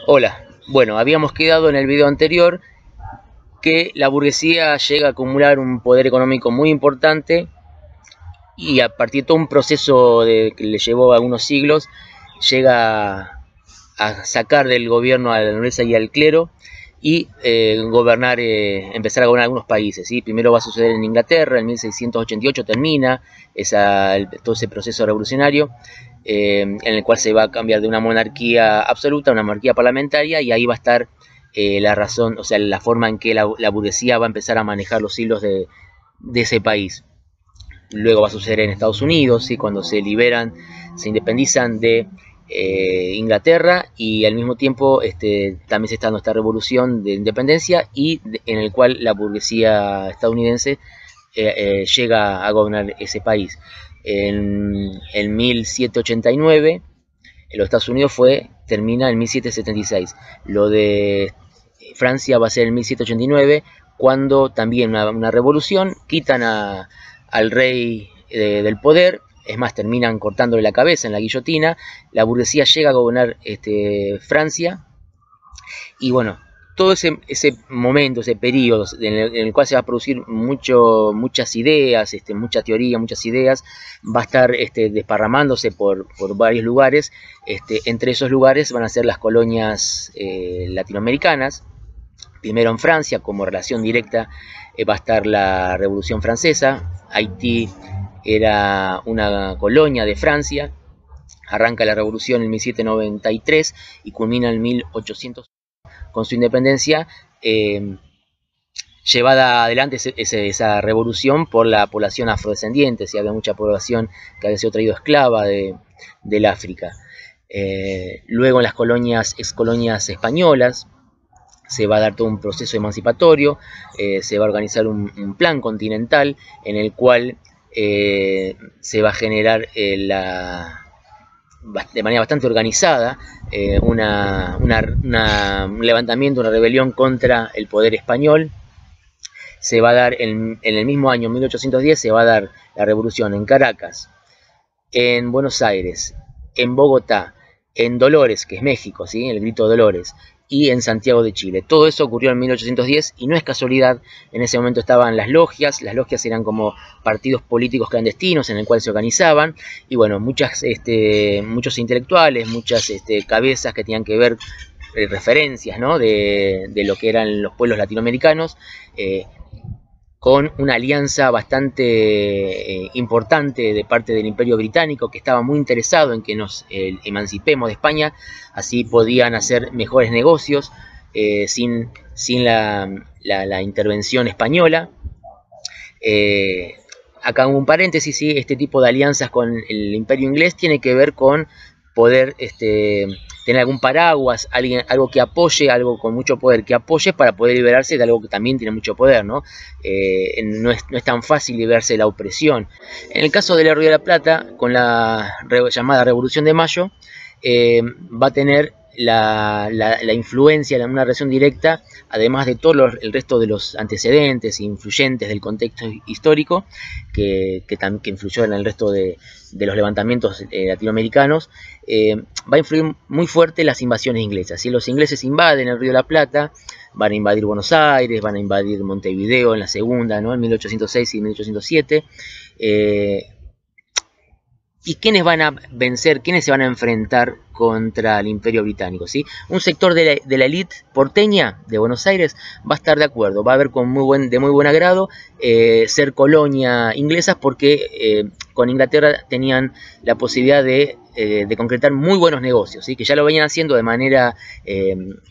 Hola, bueno, habíamos quedado en el video anterior que la burguesía llega a acumular un poder económico muy importante y a partir de todo un proceso que le llevó algunos siglos, llega a sacar del gobierno a la nobleza y al clero y empezar a gobernar algunos países. ¿sí? Primero va a suceder en Inglaterra, en 1688 termina todo ese proceso revolucionario, en el cual se va a cambiar de una monarquía absoluta a una monarquía parlamentaria, y ahí va a estar la razón, o sea, la forma en que la burguesía va a empezar a manejar los hilos de ese país. Luego va a suceder en Estados Unidos, ¿sí? Cuando se independizan de Inglaterra, y al mismo tiempo también se está dando esta revolución de independencia en el cual la burguesía estadounidense llega a gobernar ese país. En 1789 en los Estados Unidos termina en 1776. Lo de Francia va a ser en 1789, cuando también una revolución, quitan al rey del poder. Es más, terminan cortándole la cabeza en la guillotina. La burguesía llega a gobernar Francia. Y bueno, todo ese momento, ese periodo en el cual se va a producir muchas ideas, mucha teoría, muchas ideas, va a estar desparramándose por varios lugares. Entre esos lugares van a ser las colonias latinoamericanas. Primero en Francia, como relación directa, va a estar la Revolución Francesa. Haití era una colonia de Francia. Arranca la revolución en 1793 y culmina en 1800 con su independencia, llevada adelante esa revolución por la población afrodescendiente. ¿sí? Había mucha población que había sido traído esclava del África. Luego en las excolonias españolas se va a dar todo un proceso emancipatorio. Se va a organizar un plan continental en el cual se va a generar de manera bastante organizada un levantamiento, una rebelión contra el poder español. Se va a dar en el mismo año 1810, se va a dar la revolución en Caracas, en Buenos Aires, en Bogotá, en Dolores, que es México, ¿sí? El Grito de Dolores, y en Santiago de Chile. Todo eso ocurrió en 1810 y no es casualidad. En ese momento estaban las logias eran como partidos políticos clandestinos en el cual se organizaban, y bueno, muchos intelectuales, muchas cabezas que tenían que ver, referencias, ¿no? de lo que eran los pueblos latinoamericanos, con una alianza bastante importante de parte del Imperio Británico, que estaba muy interesado en que nos emancipemos de España. Así podían hacer mejores negocios sin la intervención española. Acá un paréntesis, ¿sí? Este tipo de alianzas con el Imperio inglés tiene que ver con poder tener algún paraguas, algo que apoye, algo con mucho poder que apoye para poder liberarse de algo que también tiene mucho poder, ¿no? No es tan fácil liberarse de la opresión. En el caso del Río de la Plata, con la llamada Revolución de Mayo, va a tener la influencia en una relación directa, además de todo el resto de los antecedentes influyentes del contexto histórico que influyó en el resto de los levantamientos latinoamericanos. Va a influir muy fuerte las invasiones inglesas. ¿sí? Los ingleses invaden el Río de la Plata, van a invadir Buenos Aires, van a invadir Montevideo en la segunda, ¿no? en 1806 y 1807. ¿Y quiénes van a vencer? ¿Quiénes se van a enfrentar contra el Imperio Británico? ¿sí? Un sector de la élite porteña de Buenos Aires va a estar de acuerdo, va a ver de muy buen agrado ser colonia inglesa, porque con Inglaterra tenían la posibilidad de concretar muy buenos negocios, ¿sí? que ya lo venían haciendo de manera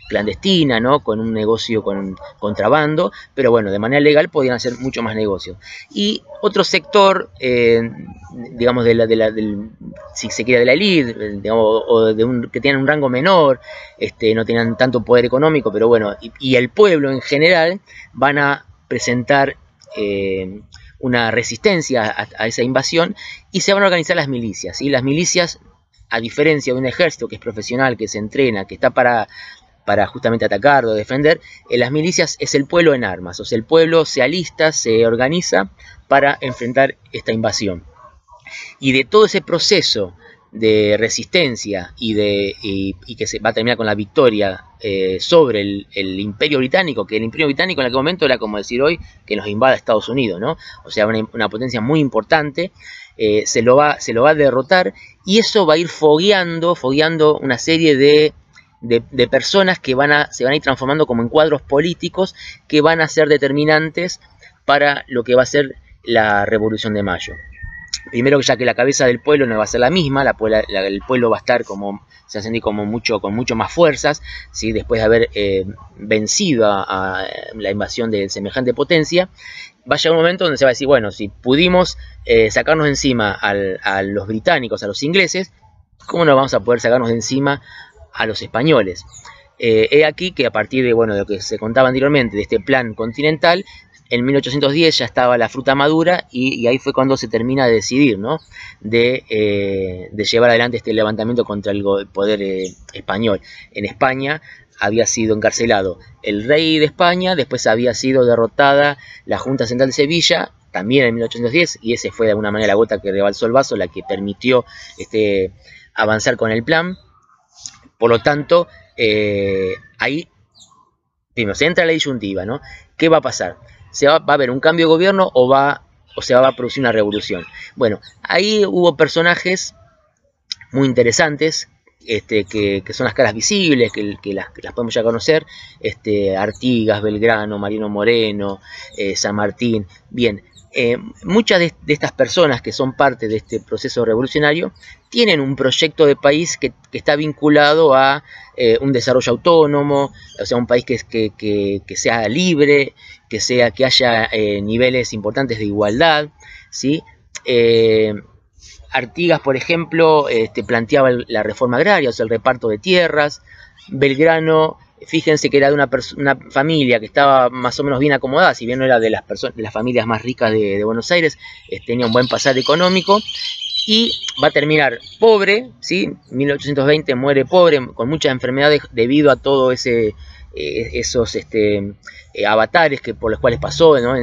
clandestina, ¿no? con un negocio con contrabando, pero bueno, de manera legal podían hacer mucho más negocios. Y otro sector, digamos, si se quiere, de la élite, digamos, o que tienen un rango menor, no tenían tanto poder económico, pero bueno, y el pueblo en general van a presentar una resistencia a esa invasión, y se van a organizar las milicias. ¿sí? Las milicias, a diferencia de un ejército que es profesional, que se entrena, que está para justamente atacar o defender, las milicias es el pueblo en armas. O sea, el pueblo se alista, se organiza para enfrentar esta invasión. Y de todo ese proceso de resistencia y que se va a terminar con la victoria sobre el Imperio Británico, que el Imperio Británico en aquel momento era como decir hoy que nos invada Estados Unidos, ¿no? O sea, una potencia muy importante. Se lo va a derrotar, y eso va a ir fogueando una serie de personas que se van a ir transformando como en cuadros políticos que van a ser determinantes para lo que va a ser la Revolución de Mayo. Primero, ya que la cabeza del pueblo no va a ser la misma, el pueblo va a estar se va a sentir con mucho más fuerzas, ¿sí? Después de haber vencido a la invasión de semejante potencia. Va a llegar un momento donde se va a decir, bueno, si pudimos sacarnos de encima a los británicos, a los ingleses, ¿cómo no vamos a poder sacarnos de encima a los españoles? He aquí que a partir de lo que se contaba anteriormente, de este plan continental, en 1810 ya estaba la fruta madura, y ahí fue cuando se termina de decidir, ¿no? de llevar adelante este levantamiento contra el poder español. En España había sido encarcelado el rey de España, después había sido derrotada la Junta Central de Sevilla, también en 1810, y ese fue de alguna manera la gota que rebalsó el vaso, la que permitió avanzar con el plan. Por lo tanto, ahí primero se entra la disyuntiva, ¿no? ¿Qué va a pasar? ¿Va a haber un cambio de gobierno o se va a producir una revolución? Bueno, ahí hubo personajes muy interesantes, que son las caras visibles, que las podemos ya conocer, Artigas, Belgrano, Mariano Moreno, San Martín. Bien, muchas de estas personas que son parte de este proceso revolucionario tienen un proyecto de país que está vinculado a un desarrollo autónomo, o sea, un país que sea libre, que haya niveles importantes de igualdad, ¿sí? Artigas, por ejemplo, planteaba la reforma agraria, o sea, el reparto de tierras. Belgrano, fíjense que era de una familia que estaba más o menos bien acomodada, si bien no era de las familias más ricas de Buenos Aires, tenía un buen pasar económico, y va a terminar pobre, ¿sí? 1820 muere pobre, con muchas enfermedades debido a todo esos avatares por los cuales pasó, ¿no?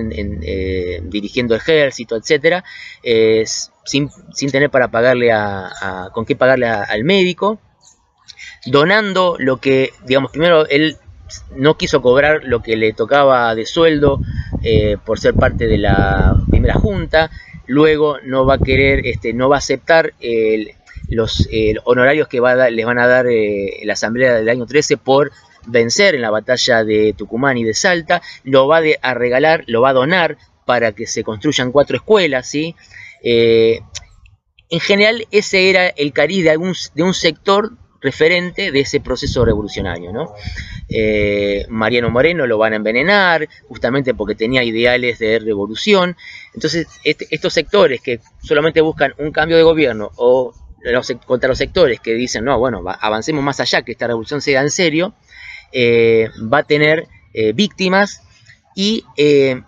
Dirigiendo ejército, etcétera, sin tener para pagarle con qué pagarle al médico, donando lo que, digamos, primero él no quiso cobrar lo que le tocaba de sueldo por ser parte de la primera junta. Luego no va a querer, no va a aceptar los honorarios que les van a dar la asamblea del año 13 por vencer en la batalla de Tucumán y de Salta. Lo va a regalar, lo va a donar para que se construyan 4 escuelas, ¿sí? En general ese era el cariz de un sector referente de ese proceso revolucionario, ¿no? Mariano Moreno lo van a envenenar justamente porque tenía ideales de revolución. Entonces estos sectores que solamente buscan un cambio de gobierno, o contra los sectores que dicen, no, bueno, avancemos más allá, que esta revolución sea en serio, va a tener víctimas, y ahí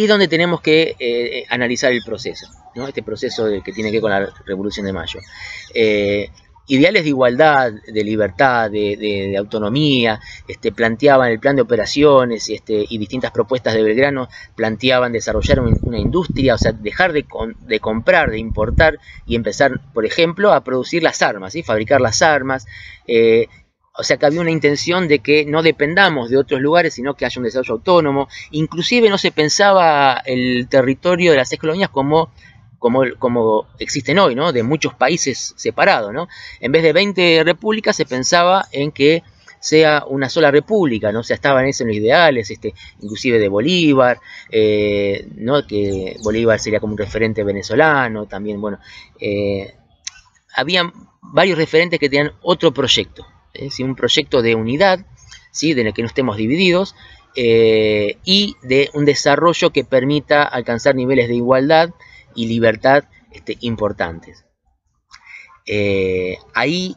es donde tenemos que analizar el proceso, ¿no? Este proceso que tiene que ver con la Revolución de Mayo. Ideales de igualdad, de libertad, de autonomía, planteaban el plan de operaciones, y distintas propuestas de Belgrano planteaban desarrollar una industria, o sea, dejar de comprar, de importar, y empezar, por ejemplo, a producir las armas, ¿sí? Fabricar las armas. O sea, que había una intención de que no dependamos de otros lugares, sino que haya un desarrollo autónomo. Inclusive no se pensaba el territorio de las 6 colonias como existen hoy, ¿no? De muchos países separados, ¿no? En vez de 20 repúblicas se pensaba en que sea una sola república, ¿no? O sea, estaban esos los ideales, inclusive de Bolívar, ¿no? Que Bolívar sería como un referente venezolano, también, bueno. Había varios referentes que tenían otro proyecto, ¿sí? Un proyecto de unidad, ¿sí? De que no estemos divididos, y de un desarrollo que permita alcanzar niveles de igualdad y libertad importantes. Ahí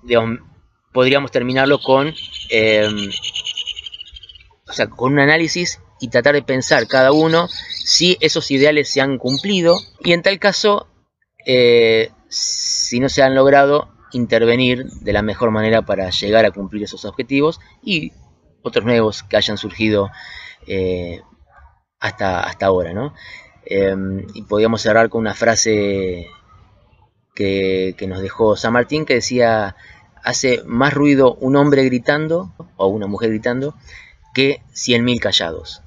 digamos, podríamos terminarlo con un análisis y tratar de pensar cada uno si esos ideales se han cumplido, y en tal caso, si no se han logrado, intervenir de la mejor manera para llegar a cumplir esos objetivos y otros nuevos que hayan surgido hasta ahora, ¿no? Y podíamos cerrar con una frase que nos dejó San Martín, que decía: hace más ruido un hombre gritando o una mujer gritando que 100.000 callados.